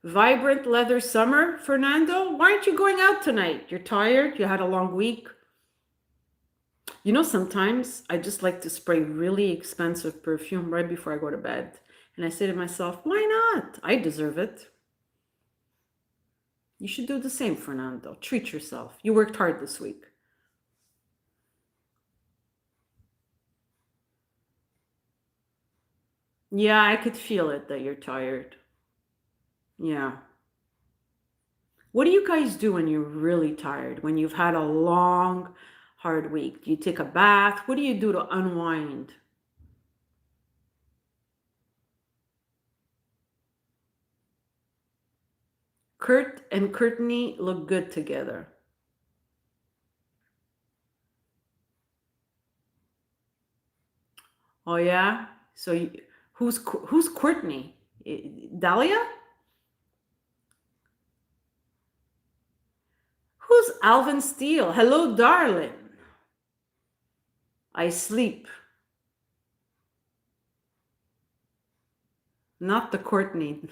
A: Vibrant leather summer, Fernando. Why aren't you going out tonight? You're tired? You had a long week? You know, sometimes I just like to spray really expensive perfume right before I go to bed. And I say to myself, why not? I deserve it. You should do the same, Fernando. Treat yourself. You worked hard this week. Yeah, I could feel it that you're tired. Yeah. What do you guys do when you're really tired? When you've had a long, hard week? Do you take a bath? What do you do to unwind? Kurt and Courtney look good together. Oh yeah? So who's Courtney? Dahlia? Who's Alvin Steele? Hello, darling. I sleep. Not the Courtney.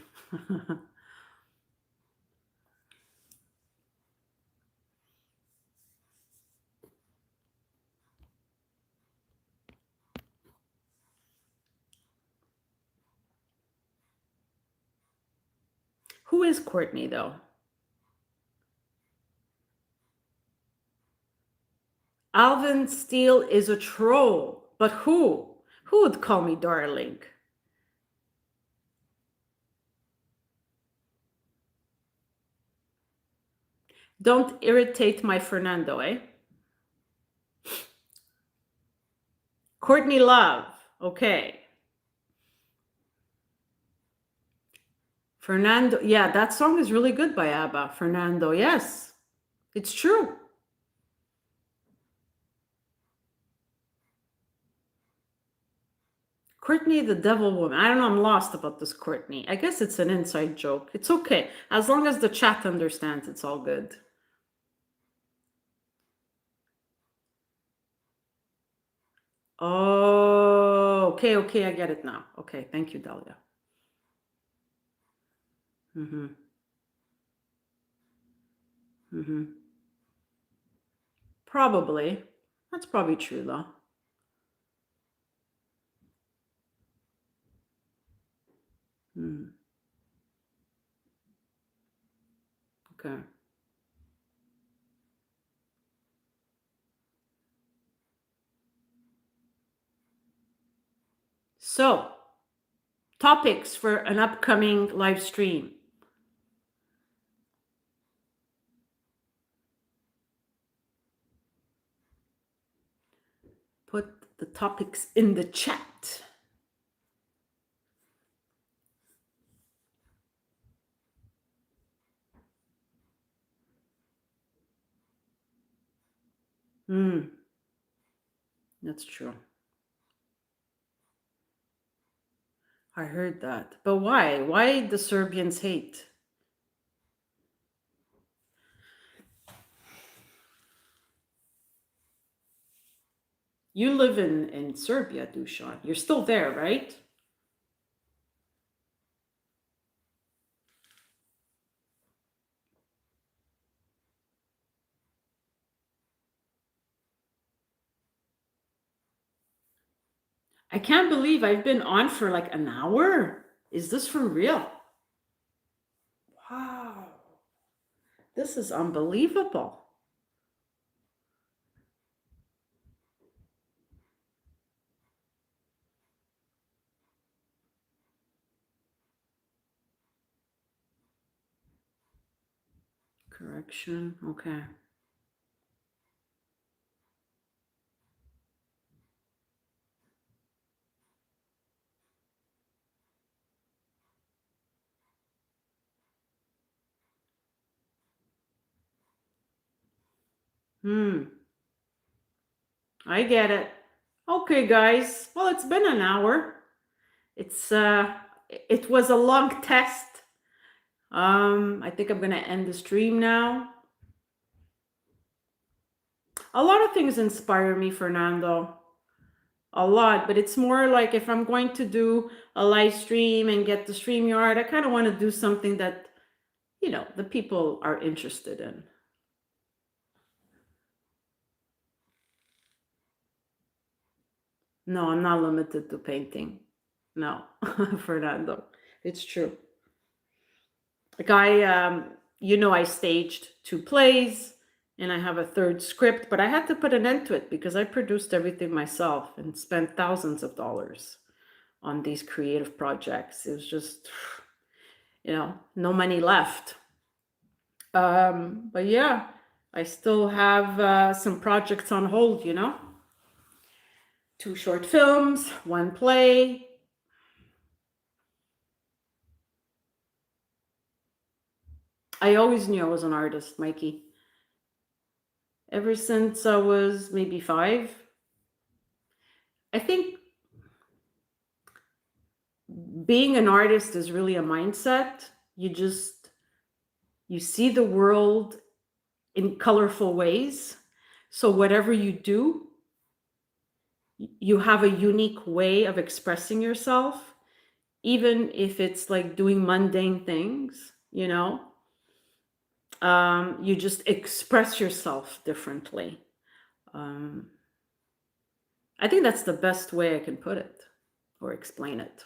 A: Who is Courtney, though? Alvin Steele is a troll. But who? Who would call me darling? Don't irritate my Fernando, eh? Courtney Love. Okay. Fernando. Yeah, that song is really good by ABBA. Fernando. Yes, it's true. Courtney, the devil woman. I don't know. I'm lost about this Courtney. I guess it's an inside joke. It's okay. As long as the chat understands, it's all good. Oh, okay, okay. I get it now. Okay. Thank you, Dahlia. Mm-hmm. Mm-hmm. Probably. That's probably true, though. Mm. Okay. So, topics for an upcoming live stream. Put the topics in the chat. That's true. I heard that. But why? Why the Serbians hate? You live in Serbia, Dushan. You're still there, right? I can't believe I've been on for like an hour. Is this for real? Wow. This is unbelievable. Correction. Okay. I get it. Okay, guys. Well, it's been an hour. It's it was a long test. I think I'm gonna end the stream now. A lot of things inspire me, Fernando. A lot, but it's more like if I'm going to do a live stream and get the StreamYard, I kind of want to do something that, the people are interested in. No, I'm not limited to painting. No, Fernando, it's true. Like I staged 2 plays and I have a third script, but I had to put an end to it because I produced everything myself and spent thousands of dollars on these creative projects. It was just, no money left. But yeah, I still have some projects on hold, 2 short films, 1 play. I always knew I was an artist, Mikey. Ever since I was maybe 5. I think being an artist is really a mindset. You see the world in colorful ways. So whatever you do, you have a unique way of expressing yourself, even if it's like doing mundane things, you just express yourself differently. I think that's the best way I can put it or explain it.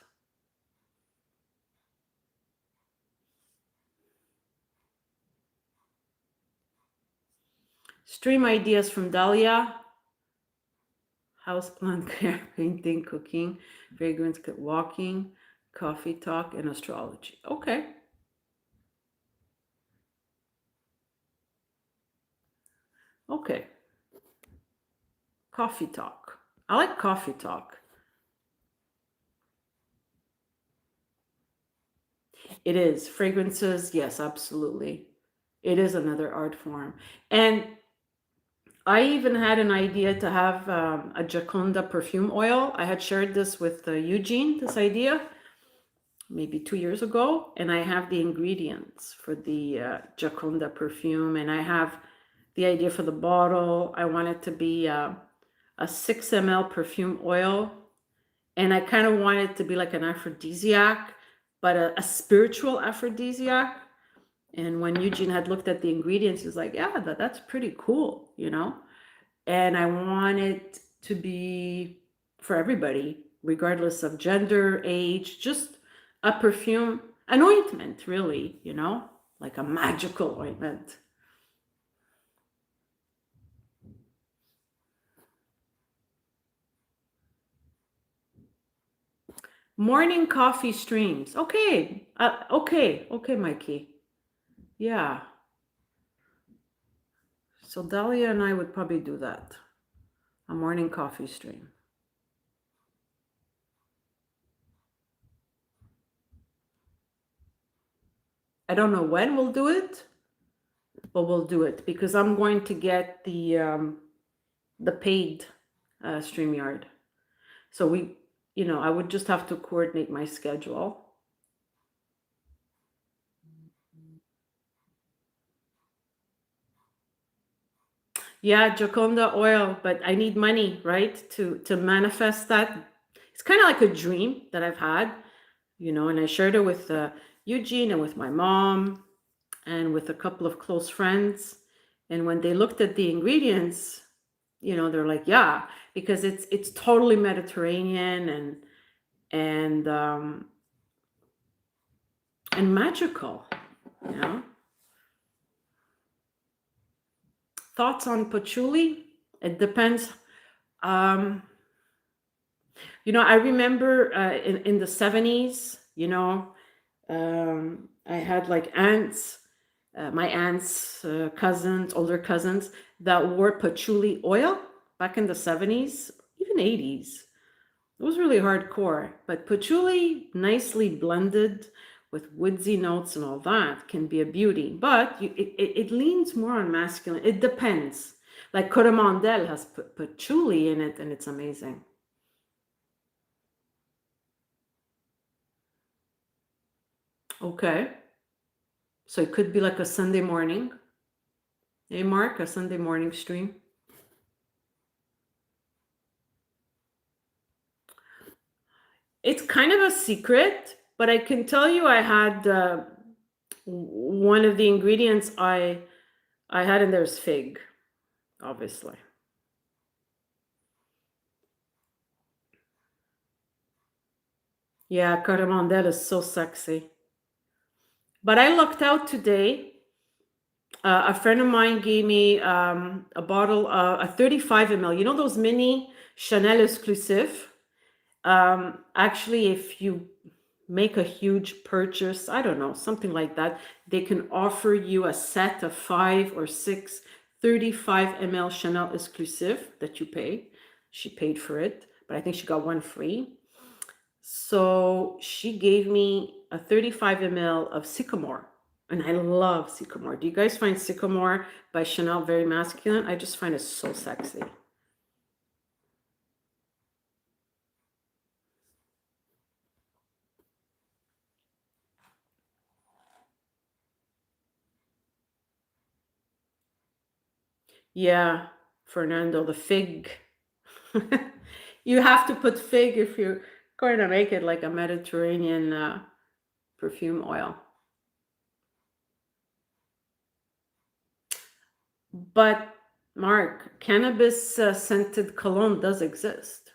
A: Stream ideas from Dahlia. Houseplant care, painting, cooking, fragrance, walking, coffee talk, and astrology. Okay. Okay. Coffee talk. I like coffee talk. It is. Fragrances, yes, absolutely. It is another art form. And I even had an idea to have a Giaconda perfume oil. I had shared this with Eugene, this idea, maybe 2 years ago. And I have the ingredients for the Giaconda perfume. And I have the idea for the bottle. I want it to be a 6 ml perfume oil. And I kind of want it to be like an aphrodisiac, but a spiritual aphrodisiac. And when Eugene had looked at the ingredients, he was like, yeah, that's pretty cool, And I want it to be for everybody, regardless of gender, age, just a perfume, an ointment, really, like a magical ointment. Morning coffee streams. Okay. Okay, Mikey. Yeah. So Dahlia and I would probably do that. A morning coffee stream. I don't know when we'll do it, but we'll do it because I'm going to get the paid StreamYard. So I would just have to coordinate my schedule. Yeah, Giaconda oil, but I need money, right? To manifest that. It's kind of like a dream that I've had, and I shared it with Eugene and with my mom and with a couple of close friends. And when they looked at the ingredients, they're like, yeah, because it's totally Mediterranean and and magical, you know. Thoughts on patchouli? It depends. Um, I remember in the 70s, I had like aunts, my aunts, cousins, older cousins that wore patchouli oil back in the 70s, even 80s. It was really hardcore, but patchouli, nicely blended with woodsy notes and all that, can be a beauty. But it leans more on masculine. It depends. Like Coromandel has patchouli in it, and it's amazing. Okay. So it could be like a Sunday morning. Hey, Mark, a Sunday morning stream. It's kind of a secret, but I can tell you I had one of the ingredients I had in there is fig, obviously. Yeah, Coromandel is so sexy. But I lucked out today. A friend of mine gave me a bottle, a 35 ml. You know those mini Chanel exclusive? Actually, if you make a huge purchase, I don't know, something like that, they can offer you a set of 5 or 6 35 ml Chanel exclusive that you pay. She paid for it, but I think she got one free. So she gave me a 35 ml of Sycamore. And I love Sycamore. Do you guys find Sycamore by Chanel very masculine? I just find it so sexy. Yeah, Fernando, the fig. You have to put fig if you're going to make it like a Mediterranean perfume oil. But Mark, cannabis scented cologne does exist.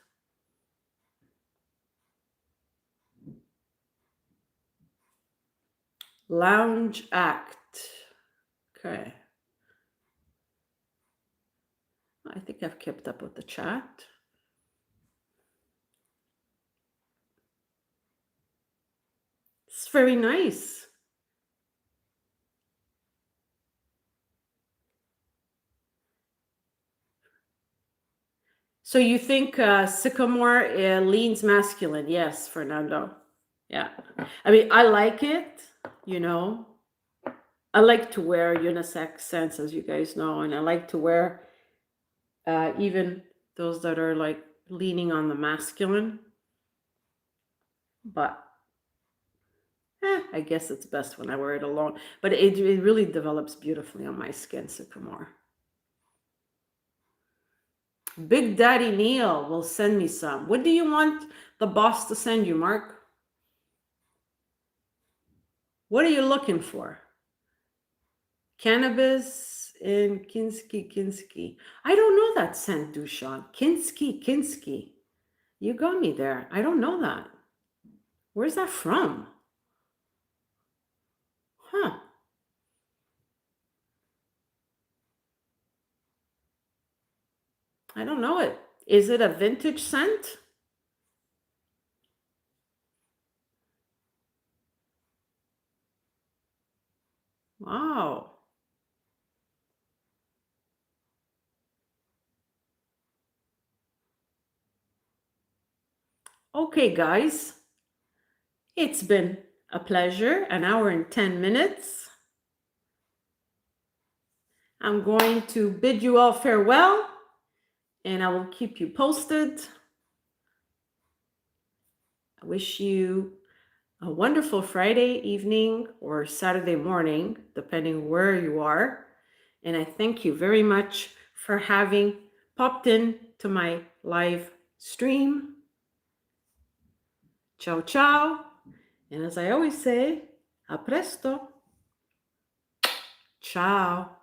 A: Lounge Act. Okay. I think I've kept up with the chat. It's very nice. So you think Sycamore leans masculine? Yes, Fernando. Yeah. I mean, I like it, you know. I like to wear unisex scents, as you guys know, and I like to wear even those that are like leaning on the masculine. But I guess it's best when I wear it alone. But it really develops beautifully on my skin, Sycamore. Big Daddy Neil will send me some. What do you want the boss to send you, Mark? What are you looking for? Cannabis in Kinski. I don't know that scent, Dushan. Kinski. You got me there. I don't know that. Where's that from? Huh. I don't know it. Is it a vintage scent? Wow. Okay, guys. It's been a pleasure. An hour and 10 minutes. I'm going to bid you all farewell, and I will keep you posted. I wish you a wonderful Friday evening or Saturday morning, depending where you are. And I thank you very much for having popped in to my live stream. Ciao, ciao. And as I always say, a presto. Ciao.